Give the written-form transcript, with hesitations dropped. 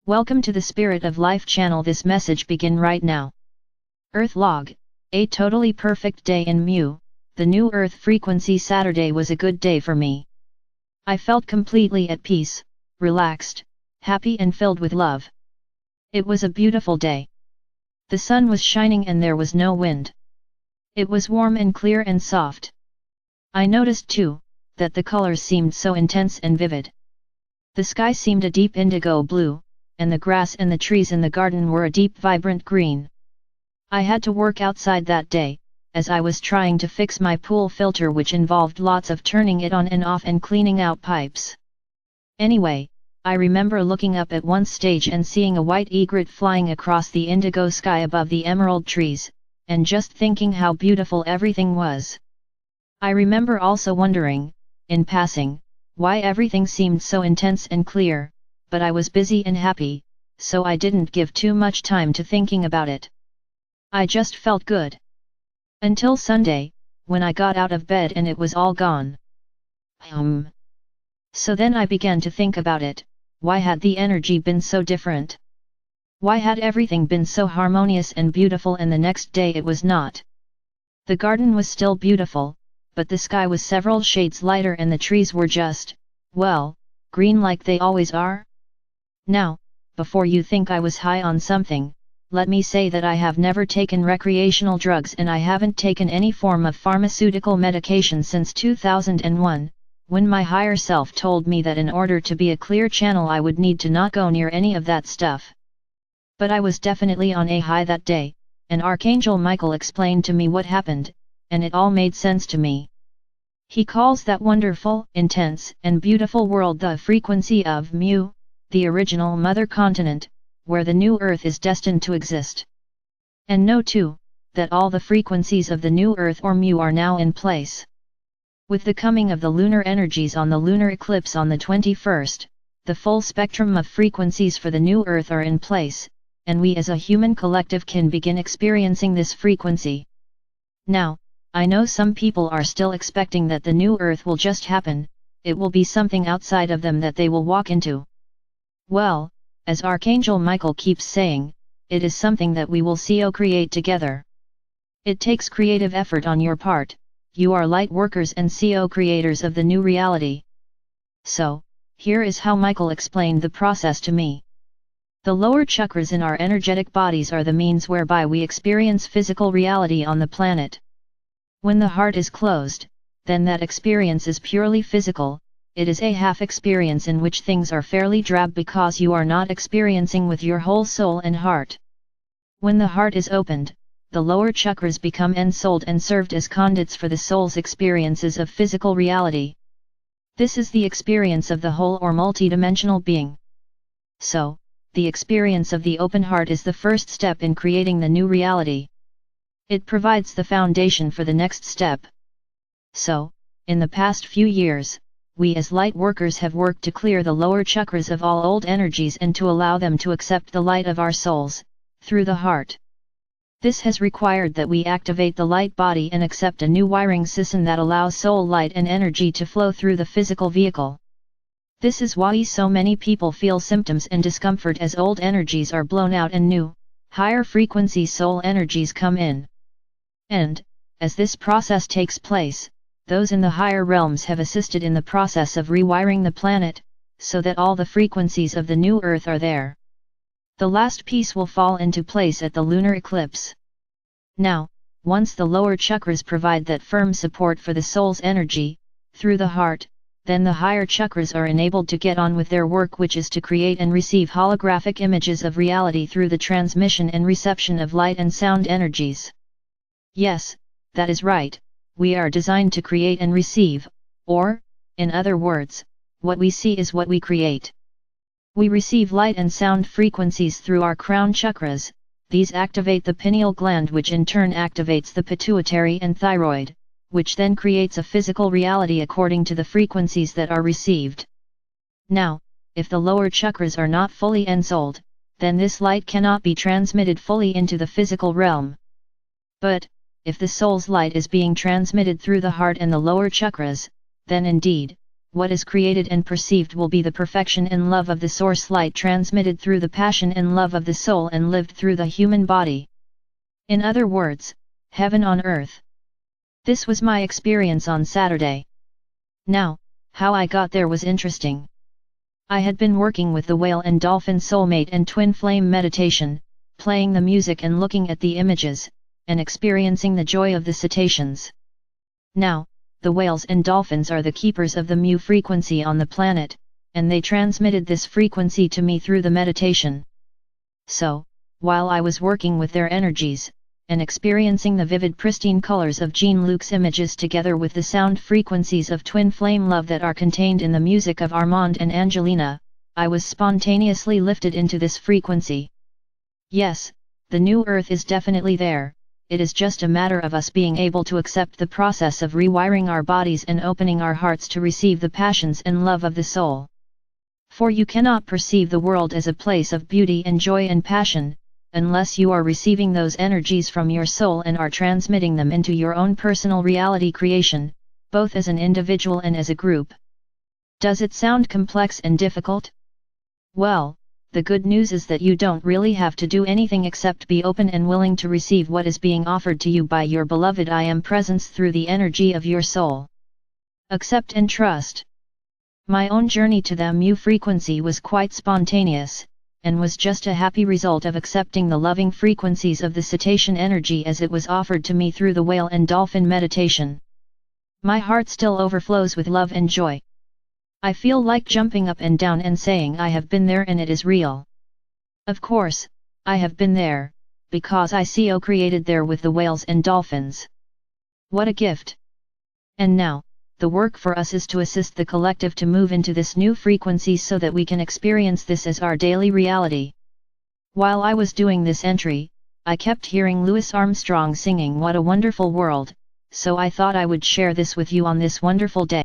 Welcome to the Spirit of Life channel. This message begin right now. Earthlog, a totally perfect day in Mu, the new Earth frequency. Saturday was a good day for me. I felt completely at peace, relaxed, happy and filled with love. It was a beautiful day. The sun was shining and there was no wind. It was warm and clear and soft. I noticed too, that the colors seemed so intense and vivid. The sky seemed a deep indigo blue, and the grass and the trees in the garden were a deep vibrant green. I had to work outside that day, as I was trying to fix my pool filter, which involved lots of turning it on and off and cleaning out pipes. Anyway, I remember looking up at one stage and seeing a white egret flying across the indigo sky above the emerald trees, and just thinking how beautiful everything was. I remember also wondering, in passing, why everything seemed so intense and clear, but I was busy and happy, so I didn't give too much time to thinking about it. I just felt good. Until Sunday, when I got out of bed and it was all gone. So then I began to think about it. Why had the energy been so different? Why had everything been so harmonious and beautiful and the next day it was not? The garden was still beautiful, but the sky was several shades lighter and the trees were just, well, green like they always are. Now, before you think I was high on something, let me say that I have never taken recreational drugs and I haven't taken any form of pharmaceutical medication since 2001, when my higher self told me that in order to be a clear channel I would need to not go near any of that stuff. But I was definitely on a high that day, and Archangel Michael explained to me what happened, and it all made sense to me. He calls that wonderful, intense, and beautiful world the frequency of Mu, the original mother continent, where the new Earth is destined to exist. And know too, that all the frequencies of the new Earth or Mu are now in place. With the coming of the lunar energies on the lunar eclipse on the 21st, the full spectrum of frequencies for the new Earth are in place, and we as a human collective can begin experiencing this frequency. Now, I know some people are still expecting that the new Earth will just happen, it will be something outside of them that they will walk into. Well, as Archangel Michael keeps saying, it is something that we will co-create together. It takes creative effort on your part, you are light workers and co-creators of the new reality. So, here is how Michael explained the process to me. The lower chakras in our energetic bodies are the means whereby we experience physical reality on the planet. When the heart is closed, then that experience is purely physical. It is a half experience in which things are fairly drab because you are not experiencing with your whole soul and heart. When the heart is opened, the lower chakras become ensouled and served as conduits for the soul's experiences of physical reality. This is the experience of the whole or multidimensional being. So, the experience of the open heart is the first step in creating the new reality. It provides the foundation for the next step. So, in the past few years, we as light workers have worked to clear the lower chakras of all old energies and to allow them to accept the light of our souls, through the heart. This has required that we activate the light body and accept a new wiring system that allows soul light and energy to flow through the physical vehicle. This is why so many people feel symptoms and discomfort as old energies are blown out and new, higher frequency soul energies come in. And, as this process takes place, those in the higher realms have assisted in the process of rewiring the planet, so that all the frequencies of the new Earth are there. The last piece will fall into place at the lunar eclipse. Now, once the lower chakras provide that firm support for the soul's energy, through the heart, then the higher chakras are enabled to get on with their work, which is to create and receive holographic images of reality through the transmission and reception of light and sound energies. Yes, that is right. We are designed to create and receive, or, in other words, what we see is what we create. We receive light and sound frequencies through our crown chakras, these activate the pineal gland, which in turn activates the pituitary and thyroid, which then creates a physical reality according to the frequencies that are received. Now, if the lower chakras are not fully ensouled, then this light cannot be transmitted fully into the physical realm. But, if the soul's light is being transmitted through the heart and the lower chakras, then indeed, what is created and perceived will be the perfection and love of the source light transmitted through the passion and love of the soul and lived through the human body. In other words, heaven on earth. This was my experience on Saturday. Now, how I got there was interesting. I had been working with the whale and dolphin soulmate and twin flame meditation, playing the music and looking at the images, and experiencing the joy of the cetaceans. Now, the whales and dolphins are the keepers of the mu frequency on the planet, and they transmitted this frequency to me through the meditation. So, while I was working with their energies, and experiencing the vivid pristine colors of Jean-Luc's images together with the sound frequencies of twin flame love that are contained in the music of Armand and Angelina, I was spontaneously lifted into this frequency. Yes, the new earth is definitely there. It is just a matter of us being able to accept the process of rewiring our bodies and opening our hearts to receive the passions and love of the soul. For you cannot perceive the world as a place of beauty and joy and passion, unless you are receiving those energies from your soul and are transmitting them into your own personal reality creation, both as an individual and as a group. Does it sound complex and difficult? Well, the good news is that you don't really have to do anything except be open and willing to receive what is being offered to you by your beloved I Am Presence through the energy of your soul. Accept and trust. My own journey to the mu frequency was quite spontaneous, and was just a happy result of accepting the loving frequencies of the cetacean energy as it was offered to me through the whale and dolphin meditation. My heart still overflows with love and joy. I feel like jumping up and down and saying I have been there and it is real. Of course, I have been there, because I co-created there with the whales and dolphins. What a gift! And now, the work for us is to assist the collective to move into this new frequency so that we can experience this as our daily reality. While I was doing this entry, I kept hearing Louis Armstrong singing "What a Wonderful World," so I thought I would share this with you on this wonderful day.